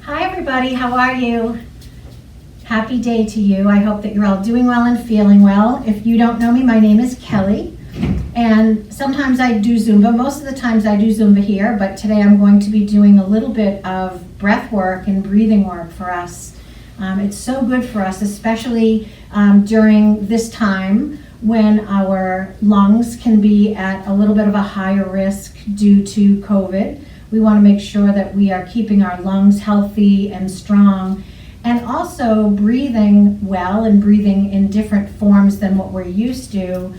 Hi everybody, how are you? Happy day to you. I hope that you're all doing well and feeling well. If you don't know me, my name is Kelley, and sometimes I do Zumba. Most of the times I do Zumba here, but today I'm going to be doing a little bit of breath work and breathing work for us. It's so good for us, especially during this time when our lungs can be at a little bit of a higher risk due to COVID. We want to make sure that we are keeping our lungs healthy and strong, and also breathing well and breathing in different forms than what we're used to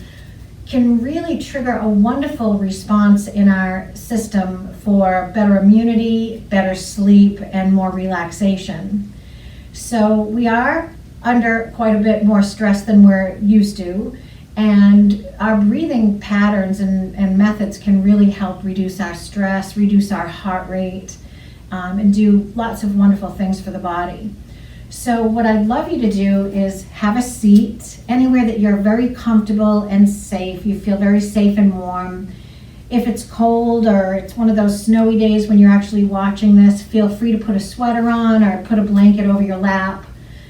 can really trigger a wonderful response in our system for better immunity, better sleep, and more relaxation. So we are under quite a bit more stress than we're used to, and our breathing patterns and methods can really help reduce our stress, reduce our heart rate, and do lots of wonderful things for the body. So what I'd love you to do is have a seat anywhere that you're very comfortable and safe. You feel very safe and warm. If it's cold or it's one of those snowy days when you're actually watching this, feel free to put a sweater on or put a blanket over your lap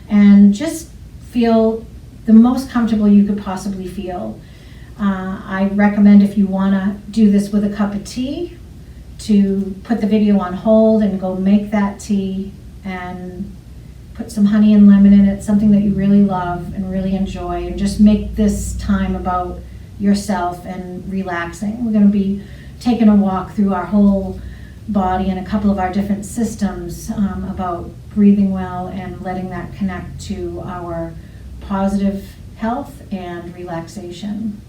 and just feel the most comfortable you could possibly feel. I recommend, if you want to do this with a cup of tea, to put the video on hold and go make that tea and put some honey and lemon in it, something that you really love and really enjoy, and just make this time about yourself and relaxing. We're going to be taking a walk through our whole body and a couple of our different systems about breathing well and letting that connect to our positive health and relaxation.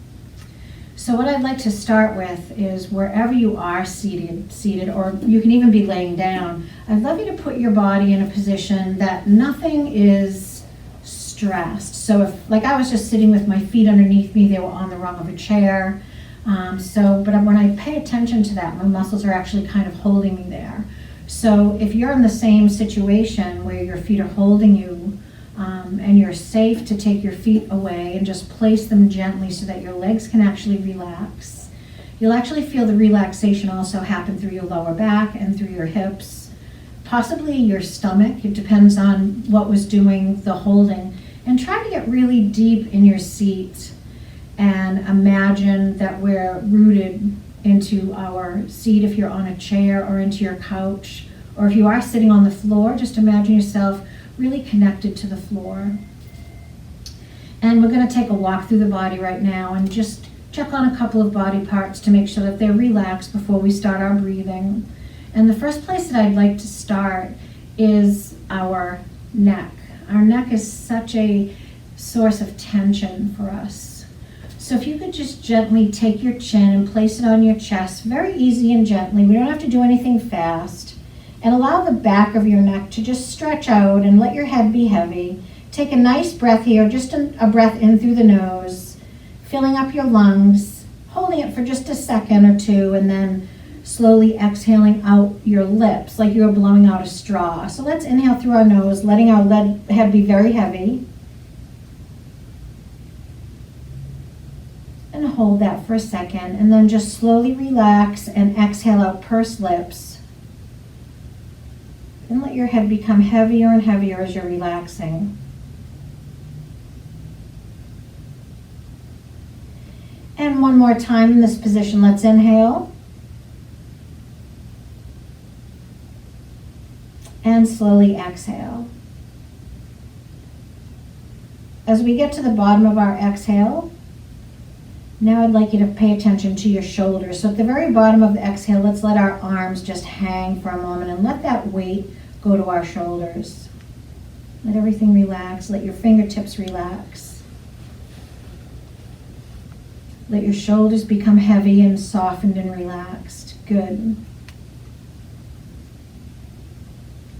So what I'd like to start with is, wherever you are seated, or you can even be laying down, I'd love you to put your body in a position that nothing is stressed. So if, like I was just sitting with my feet underneath me, they were on the rung of a chair. But when I pay attention to that, my muscles are actually kind of holding me there. So if you're in the same situation where your feet are holding you, and you're safe to take your feet away and just place them gently so that your legs can actually relax. You'll actually feel the relaxation also happen through your lower back and through your hips, possibly your stomach. It depends on what was doing the holding. And try to get really deep in your seat and imagine that we're rooted into our seat if you're on a chair, or into your couch, or if you are sitting on the floor, just imagine yourself really connected to the floor. And we're going to take a walk through the body right now and just check on a couple of body parts to make sure that they're relaxed before we start our breathing. And the first place that I'd like to start is our neck. Our neck is such a source of tension for us. So if you could just gently take your chin and place it on your chest, very easy and gently. We don't have to do anything fast. And allow the back of your neck to just stretch out and let your head be heavy. Take a nice breath here, just a breath in through the nose, filling up your lungs, holding it for just a second or two, and then slowly exhaling out your lips like you're blowing out a straw. So let's inhale through our nose, letting our head be very heavy. And hold that for a second, and then just slowly relax and exhale out pursed lips. And let your head become heavier and heavier as you're relaxing. And one more time in this position, let's inhale. And slowly exhale. As we get to the bottom of our exhale, now I'd like you to pay attention to your shoulders. So at the very bottom of the exhale, let's let our arms just hang for a moment and let that weight go to our shoulders. Let everything relax. Let your fingertips relax. Let your shoulders become heavy and softened and relaxed. Good.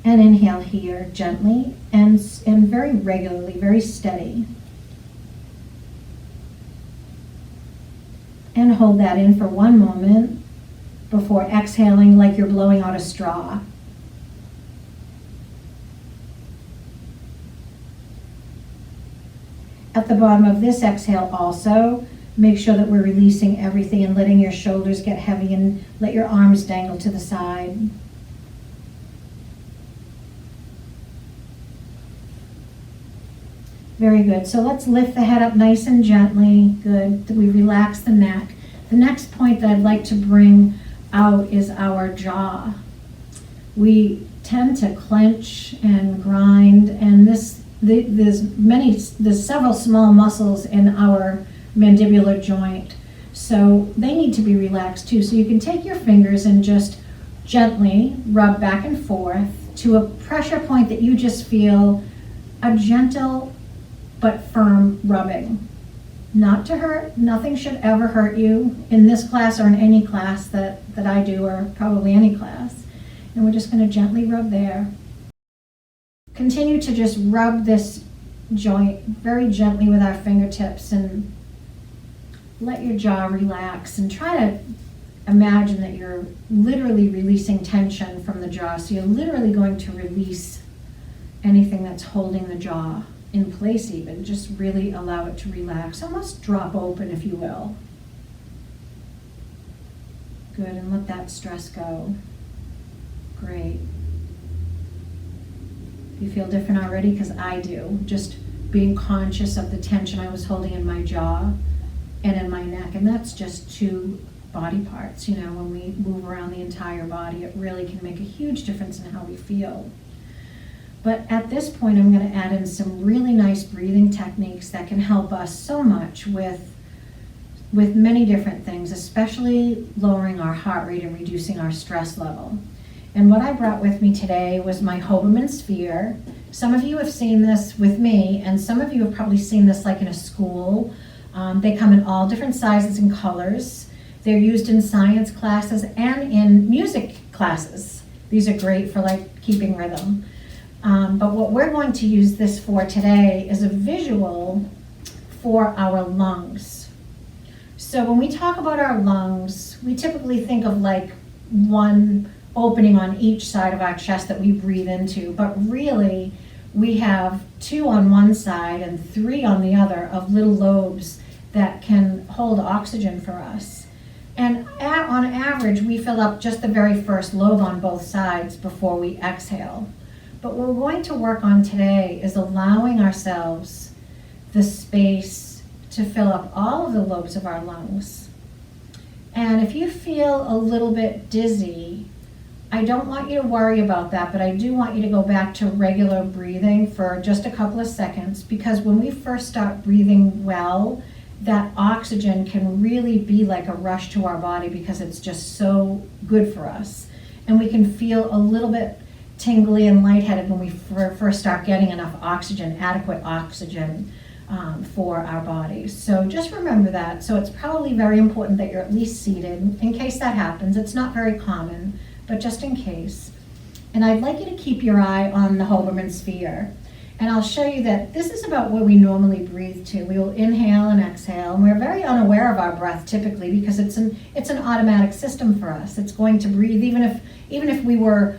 And inhale here gently and very regularly, very steady. And hold that in for one moment before exhaling like you're blowing out a straw. At the bottom of this exhale also, make sure that we're releasing everything and letting your shoulders get heavy, and let your arms dangle to the side. Very good. So let's lift the head up nice and gently. Good. We relax the neck. The next point that I'd like to bring out is our jaw. We tend to clench and grind, and there's several small muscles in our mandibular joint, so they need to be relaxed too. So you can take your fingers and just gently rub back and forth to a pressure point that you just feel a gentle but firm rubbing. Not to hurt, nothing should ever hurt you in this class or in any class that I do, or probably any class. And we're just going to gently rub there. Continue to just rub this joint very gently with our fingertips and let your jaw relax, and try to imagine that you're literally releasing tension from the jaw. So you're literally going to release anything that's holding the jaw in place even. Just really allow it to relax, almost drop open, if you will. Good, and let that stress go. Great. You feel different already? Because I do. Just being conscious of the tension I was holding in my jaw and in my neck. And that's just two body parts. You know, when we move around the entire body, it really can make a huge difference in how we feel. But at this point, I'm going to add in some really nice breathing techniques that can help us so much with many different things, especially lowering our heart rate and reducing our stress level. And what I brought with me today was my Hoberman sphere. Some of you have seen this with me, and some of you have probably seen this like in a school. They come in all different sizes and colors. They're used in science classes and in music classes. These are great for like keeping rhythm. But what we're going to use this for today is a visual for our lungs. So when we talk about our lungs, we typically think of like one opening on each side of our chest that we breathe into, but really we have two on one side and three on the other of little lobes that can hold oxygen for us. And on average, we fill up just the very first lobe on both sides before we exhale. But what we're going to work on today is allowing ourselves the space to fill up all of the lobes of our lungs. And if you feel a little bit dizzy, I don't want you to worry about that, but I do want you to go back to regular breathing for just a couple of seconds, because when we first start breathing well, that oxygen can really be like a rush to our body because it's just so good for us. And we can feel a little bit tingly and lightheaded when we first start getting enough oxygen, adequate oxygen for our bodies. So just remember that. So it's probably very important that you're at least seated in case that happens. It's not very common, but just in case. And I'd like you to keep your eye on the Hoberman sphere. And I'll show you that this is about where we normally breathe to. We will inhale and exhale, and we're very unaware of our breath typically because it's an automatic system for us. It's going to breathe even if we were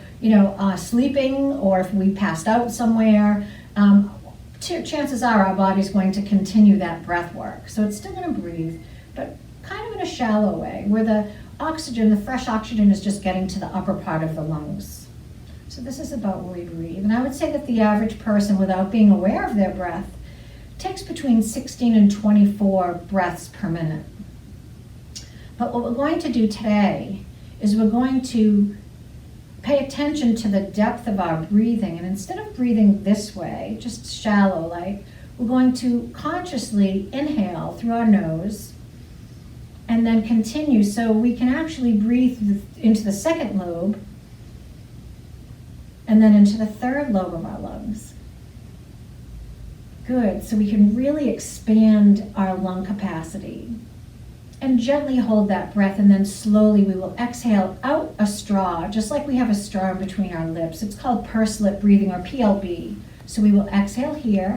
sleeping, or if we passed out somewhere. Chances are our body's going to continue that breath work. So it's still going to breathe, but kind of in a shallow way, where the fresh oxygen is just getting to the upper part of the lungs. So this is about where we breathe. And I would say that the average person, without being aware of their breath, takes between 16 and 24 breaths per minute. But what we're going to do today is we're going to pay attention to the depth of our breathing. And instead of breathing this way, just shallow like, we're going to consciously inhale through our nose and then continue, so we can actually breathe into the second lobe and then into the third lobe of our lungs. Good, so we can really expand our lung capacity. And gently hold that breath, and then slowly we will exhale out a straw, just like we have a straw between our lips. It's called pursed lip breathing, or PLB. So we will exhale here.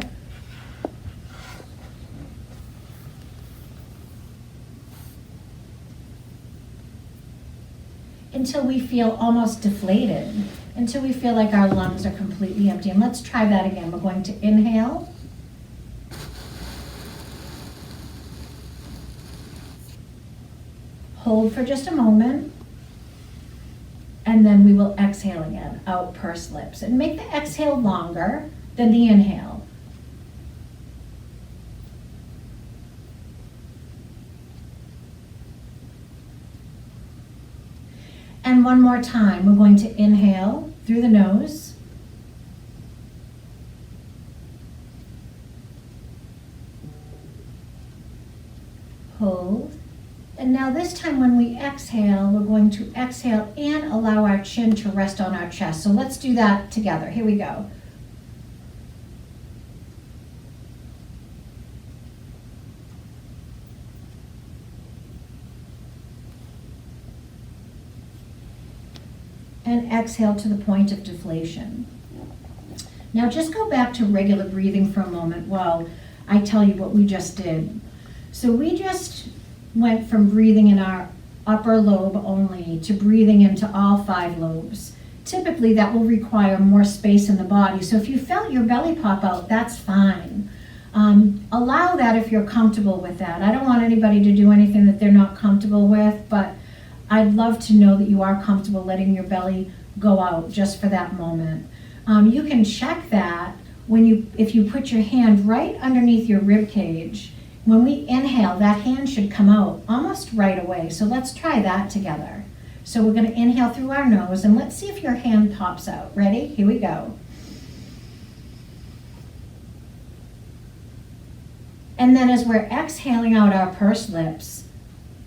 Until we feel almost deflated, until we feel like our lungs are completely empty. And let's try that again. We're going to inhale. Hold for just a moment, and then we will exhale again, out pursed lips. And make the exhale longer than the inhale. And one more time, we're going to inhale through the nose. Hold. And now this time when we exhale, we're going to exhale and allow our chin to rest on our chest. So let's do that together. Here we go. And exhale to the point of deflation. Now just go back to regular breathing for a moment while I tell you what we just did. So we just went from breathing in our upper lobe only to breathing into all 5 lobes. Typically that will require more space in the body. So if you felt your belly pop out, that's fine. Allow that if you're comfortable with that. I don't want anybody to do anything that they're not comfortable with, but I'd love to know that you are comfortable letting your belly go out just for that moment. You can check that if you put your hand right underneath your rib cage. When we inhale, that hand should come out almost right away. So let's try that together. So we're going to inhale through our nose, and let's see if your hand pops out. Ready? Here we go. And then as we're exhaling out our pursed lips,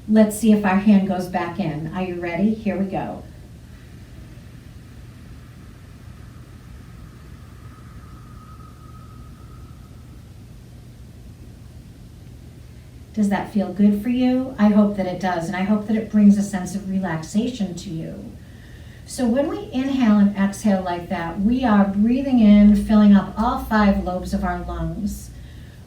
let's see if our hand goes back in. Are you ready? Here we go. Does that feel good for you? I hope that it does, and I hope that it brings a sense of relaxation to you. So when we inhale and exhale like that, we are breathing in, filling up all 5 lobes of our lungs.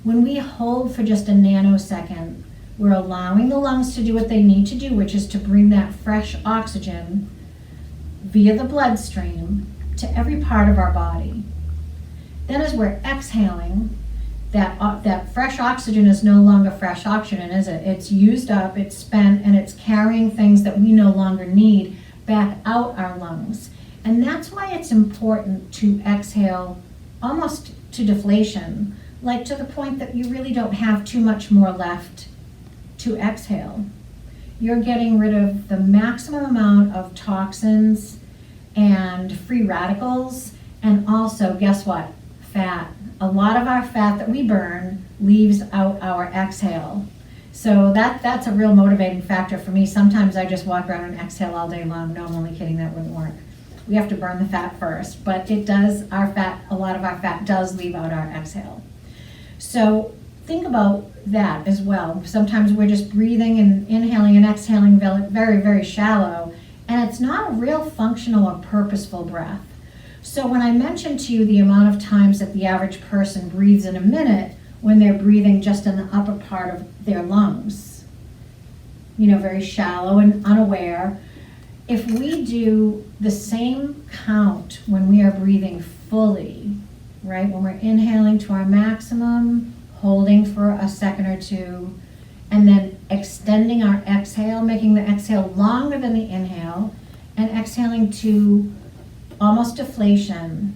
When we hold for just a nanosecond, we're allowing the lungs to do what they need to do, which is to bring that fresh oxygen via the bloodstream to every part of our body. Then as we're exhaling, that fresh oxygen is no longer fresh oxygen, is it? It's used up, it's spent, and it's carrying things that we no longer need back out our lungs. And that's why it's important to exhale almost to deflation, like to the point that you really don't have too much more left to exhale. You're getting rid of the maximum amount of toxins and free radicals, and also, guess what? Fat. A lot of our fat that we burn leaves out our exhale. So that's a real motivating factor for me. Sometimes I just walk around and exhale all day long. No, I'm only kidding, that wouldn't work. We have to burn the fat first, but it does, a lot of our fat does leave out our exhale. So think about that as well. Sometimes we're just breathing and inhaling and exhaling very, very shallow, and it's not a real functional or purposeful breath. So when I mentioned to you the amount of times that the average person breathes in a minute when they're breathing just in the upper part of their lungs, very shallow and unaware, if we do the same count when we are breathing fully, right, when we're inhaling to our maximum, holding for a second or two, and then extending our exhale, making the exhale longer than the inhale, and exhaling to almost deflation,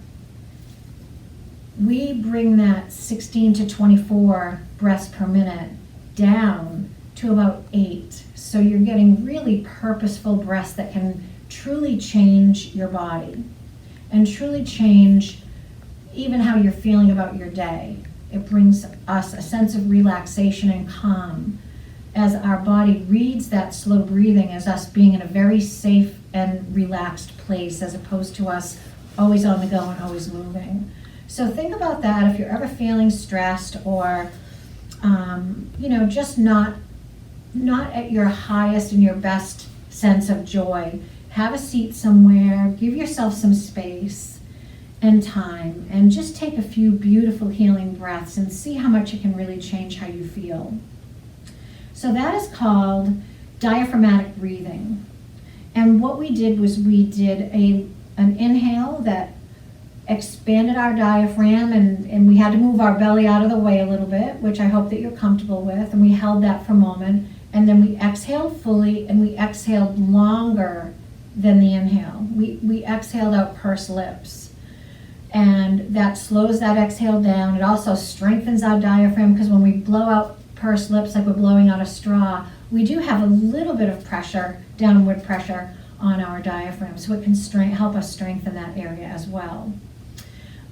we bring that 16 to 24 breaths per minute down to about 8. So you're getting really purposeful breaths that can truly change your body and truly change even how you're feeling about your day. It brings us a sense of relaxation and calm as our body reads that slow breathing as us being in a very safe and relaxed place, as opposed to us always on the go and always moving. So think about that if you're ever feeling stressed or just not at your highest and your best sense of joy. Have a seat somewhere, give yourself some space and time, and just take a few beautiful healing breaths and see how much it can really change how you feel. So that is called diaphragmatic breathing. And what we did was we did an inhale that expanded our diaphragm, and we had to move our belly out of the way a little bit, which I hope that you're comfortable with, and we held that for a moment, and then we exhaled fully, and we exhaled longer than the inhale. We exhaled out pursed lips, and that slows that exhale down. It also strengthens our diaphragm, because when we blow out pursed lips like we're blowing out a straw, we do have a little bit of pressure, downward pressure on our diaphragm, so it can help us strengthen that area as well.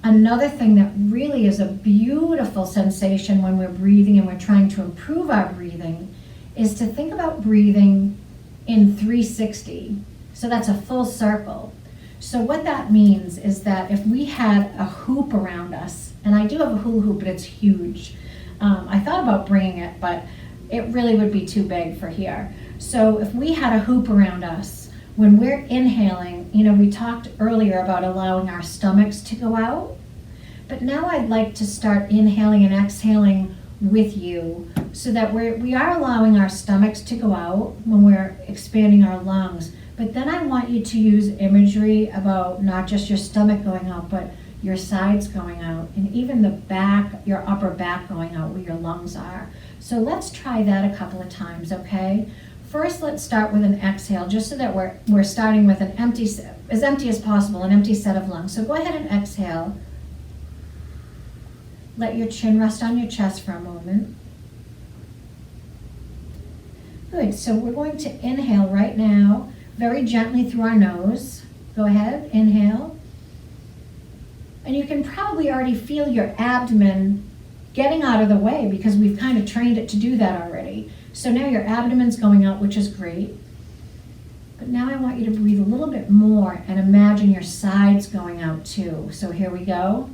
Another thing that really is a beautiful sensation when we're breathing and we're trying to improve our breathing is to think about breathing in 360. So that's a full circle. So what that means is that if we had a hoop around us, and I do have a hula hoop, but it's huge. I thought about bringing it, but it really would be too big for here. So if we had a hoop around us, when we're inhaling, we talked earlier about allowing our stomachs to go out, but now I'd like to start inhaling and exhaling with you so that we are allowing our stomachs to go out when we're expanding our lungs. But then I want you to use imagery about not just your stomach going out, but your sides going out, and even the back, your upper back going out where your lungs are. So let's try that a couple of times, okay? First, let's start with an exhale, just so that we're starting with an as empty as possible, an empty set of lungs. So go ahead and exhale. Let your chin rest on your chest for a moment. Good, so we're going to inhale right now, very gently through our nose. Go ahead, inhale. And you can probably already feel your abdomen getting out of the way because we've kind of trained it to do that already. So now your abdomen's going out, which is great. But now I want you to breathe a little bit more and imagine your sides going out too. So here we go.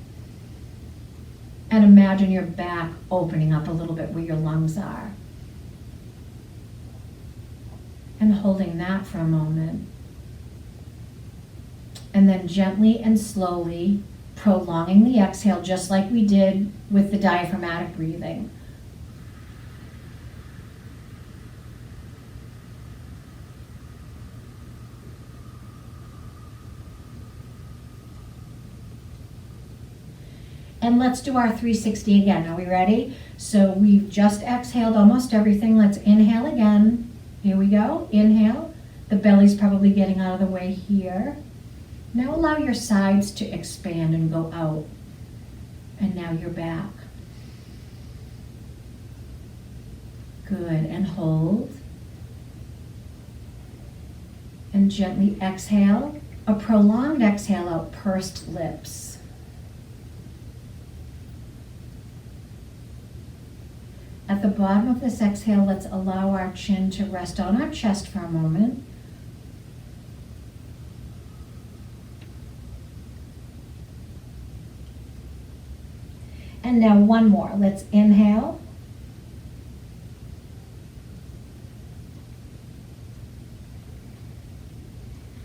And imagine your back opening up a little bit where your lungs are. And holding that for a moment. And then gently and slowly prolonging the exhale, just like we did with the diaphragmatic breathing. And let's do our 360 again. Are we ready? So we've just exhaled almost everything. Let's inhale again. Here we go. Inhale. The belly's probably getting out of the way here. Now allow your sides to expand and go out. And now you're back. Good. And hold. And gently exhale. A prolonged exhale out, pursed lips. At the bottom of this exhale, let's allow our chin to rest on our chest for a moment. And now one more. Let's inhale.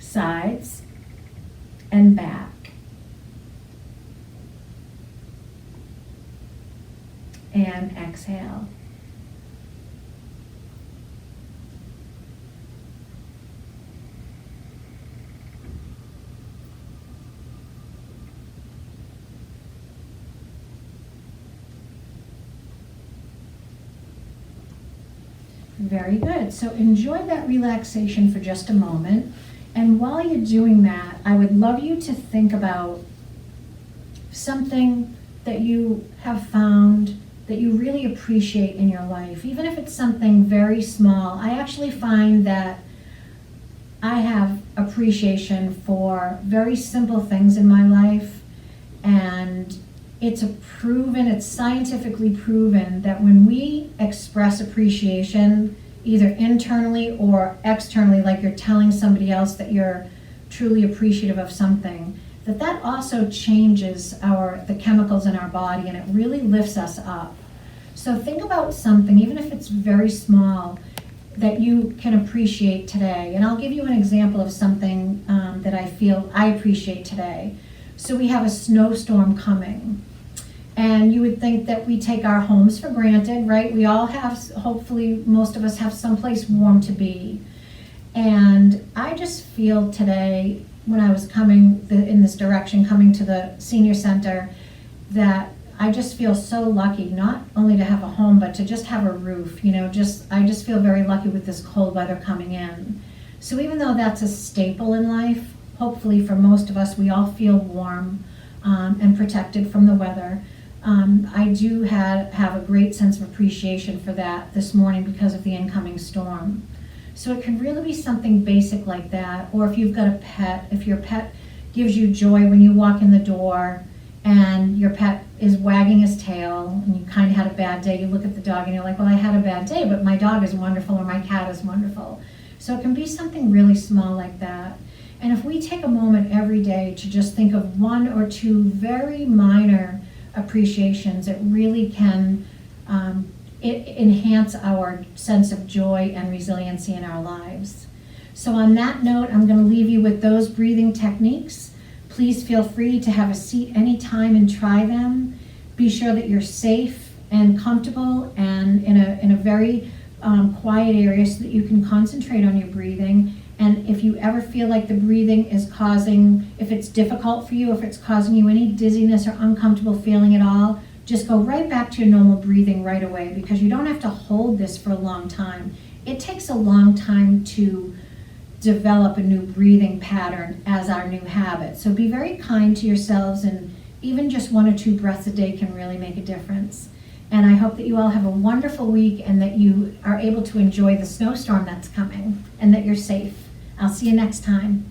Sides and back. And exhale. Very good. So enjoy that relaxation for just a moment. And while you're doing that, I would love you to think about something that you have found that you really appreciate in your life, even if it's something very small. I actually find that I have appreciation for very simple things in my life, and it's scientifically proven that when we express appreciation, either internally or externally, like you're telling somebody else that you're truly appreciative of something, that also changes the chemicals in our body, and it really lifts us up. So think about something, even if it's very small, that you can appreciate today. And I'll give you an example of something that I feel I appreciate today. So we have a snowstorm coming. And you would think that we take our homes for granted, right? We all have, hopefully most of us have someplace warm to be. And I just feel today, when I was coming in this direction, coming to the senior center, that I just feel so lucky, not only to have a home, but to just have a roof. I just feel very lucky with this cold weather coming in. So even though that's a staple in life, hopefully for most of us, we all feel warm and protected from the weather. I do have a great sense of appreciation for that this morning because of the incoming storm. So it can really be something basic like that. Or if you've got a pet, if your pet gives you joy when you walk in the door and your pet is wagging his tail and you kind of had a bad day, you look at the dog and you're like, well, I had a bad day, but my dog is wonderful or my cat is wonderful. So it can be something really small like that. And if we take a moment every day to just think of one or two very minor appreciations, it really can enhance our sense of joy and resiliency in our lives. So on that note, I'm going to leave you with those breathing techniques. Please feel free to have a seat anytime and try them. Be sure that you're safe and comfortable and in a very quiet area so that you can concentrate on your breathing. And if you ever feel like the breathing is causing, if it's difficult for you, if it's causing you any dizziness or uncomfortable feeling at all, just go right back to your normal breathing right away, because you don't have to hold this for a long time. It takes a long time to develop a new breathing pattern as our new habit. So be very kind to yourselves, and even just 1 or 2 breaths a day can really make a difference. And I hope that you all have a wonderful week and that you are able to enjoy the snowstorm that's coming and that you're safe. I'll see you next time.